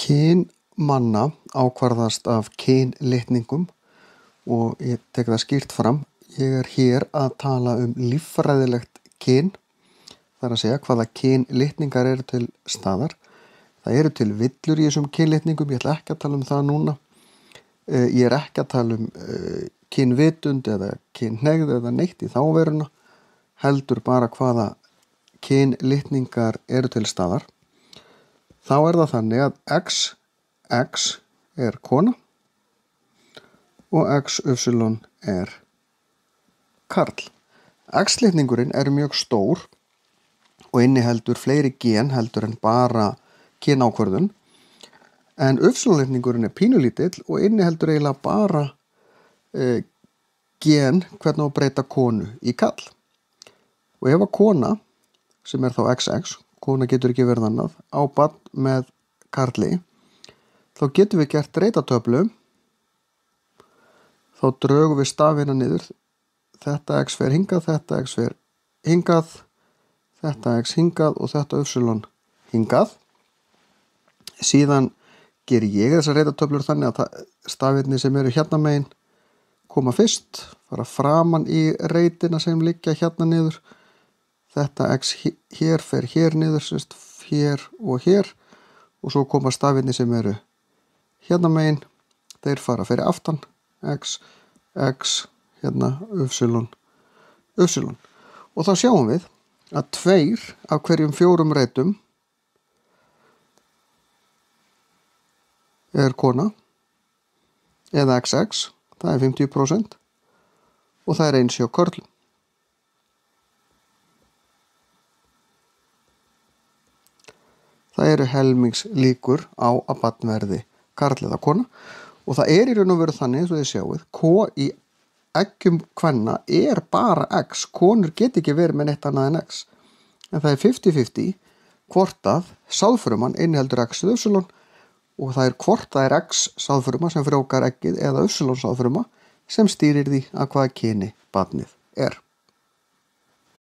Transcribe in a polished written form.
Kyn manna ákvarðast af kynlitningum og ég tek það skýrt fram. Ég er hér að tala líffræðilegt kyn, það er að segja hvaða kynlitningar eru til staðar. Það eru til villur í þessum kynlitningum, ég ætla ekki að tala það núna. Ég er ekki að tala kynvitund eða kynhneigð eða neitt í þá veruna, heldur bara hvaða kynlitningar eru til staðar. Þá er það þannig að XX er kona og XY er karl. X-litningurinn er mjög stór og inniheldur fleiri gen heldur en bara kynákvörðun, en Y-litningurinn er pínulítill og inniheldur eiginlega bara gen hvernig á að breyta konu í karl. Og ef að kona, sem er þá XX, kona getur ekki verið annað, á barn með karli, þá getum við gert reitatöflu. Þá drögum við stafina niður. Þetta X fer hingað, þetta X fer hingað, þetta X hingað og þetta Y hingað. Síðan ger ég þessar reitatöflur þannig að stafirnir sem eru hérna megin koma fyrst, fara framan í reitina sem liggja hérna niður. Þetta X hér fer hér niður, sérst hér og svo koma stafirnir sem eru hérna megin, þeir fara fyrir aftan, X, hérna, Y. Og þá sjáum við að 2 af hverjum 4 reitum er kona, eða XX, það er 50%, og það er eins hjá körlum. Það eru helmingslíkur á að barn verði karl eða kona og það er í raun og veru þannig eins og þið sjáið, í eggjum kvenna er bara X, konur get ekki verið með neitt annað en X. En það er 50-50 hvort að sáðfruman inniheldur X eða Y og það er hvort það er X sáðfruma sem frjóvgar eggið eða Y sáðfruma sem stýrir því að hvaða kyni barnið er.